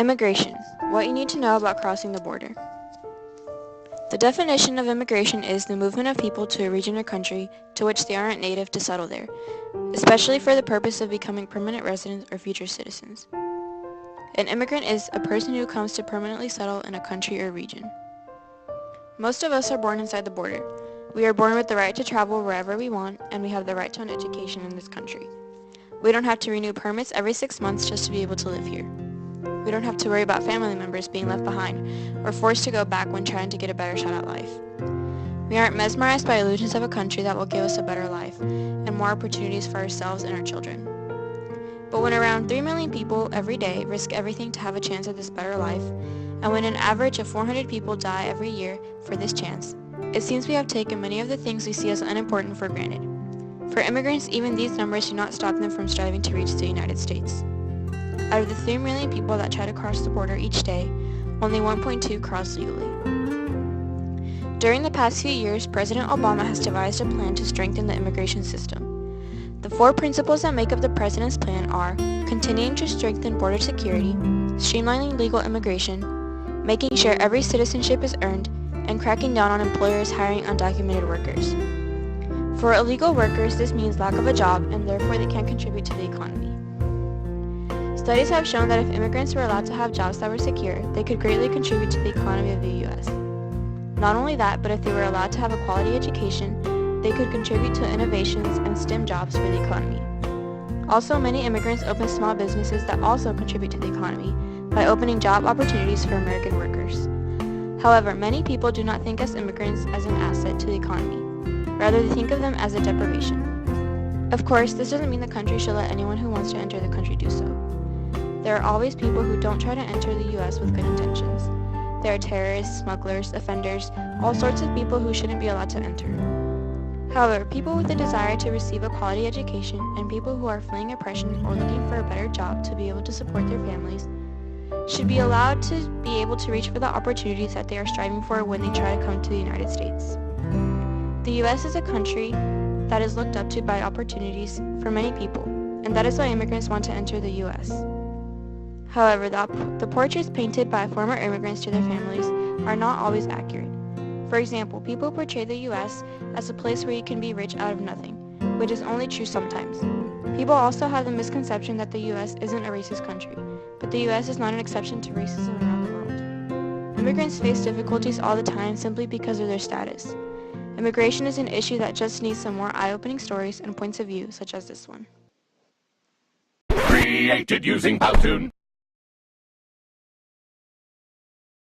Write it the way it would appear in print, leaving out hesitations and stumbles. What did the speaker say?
Immigration. What you need to know about crossing the border. The definition of immigration is the movement of people to a region or country to which they aren't native to settle there, especially for the purpose of becoming permanent residents or future citizens. An immigrant is a person who comes to permanently settle in a country or region. Most of us are born inside the border. We are born with the right to travel wherever we want, and we have the right to an education in this country. We don't have to renew permits every 6 months just to be able to live here. We don't have to worry about family members being left behind or forced to go back when trying to get a better shot at life. We aren't mesmerized by illusions of a country that will give us a better life and more opportunities for ourselves and our children. But when around 3 million people every day risk everything to have a chance at this better life, and when an average of 400 people die every year for this chance, it seems we have taken many of the things we see as unimportant for granted. For immigrants, even these numbers do not stop them from striving to reach the United States. Out of the 3 million people that try to cross the border each day, only 1.2 cross legally. During the past few years, President Obama has devised a plan to strengthen the immigration system. The 4 principles that make up the president's plan are continuing to strengthen border security, streamlining legal immigration, making sure every citizenship is earned, and cracking down on employers hiring undocumented workers. For illegal workers, this means lack of a job, and therefore they can't contribute to the economy. Studies have shown that if immigrants were allowed to have jobs that were secure, they could greatly contribute to the economy of the U.S. Not only that, but if they were allowed to have a quality education, they could contribute to innovations and STEM jobs for the economy. Also, many immigrants open small businesses that also contribute to the economy by opening job opportunities for American workers. However, many people do not think of immigrants as an asset to the economy. Rather, they think of them as a deprivation. Of course, this doesn't mean the country should let anyone who wants to enter the country do so. There are always people who don't try to enter the U.S. with good intentions. There are terrorists, smugglers, offenders, all sorts of people who shouldn't be allowed to enter. However, people with a desire to receive a quality education and people who are fleeing oppression or looking for a better job to be able to support their families should be allowed to be able to reach for the opportunities that they are striving for when they try to come to the United States. The U.S. is a country that is looked up to by opportunities for many people, and that is why immigrants want to enter the U.S. However, the portraits painted by former immigrants to their families are not always accurate. For example, people portray the U.S. as a place where you can be rich out of nothing, which is only true sometimes. People also have the misconception that the U.S. isn't a racist country, but the U.S. is not an exception to racism around the world. Immigrants face difficulties all the time simply because of their status. Immigration is an issue that just needs some more eye-opening stories and points of view, such as this one. Created using Powtoon.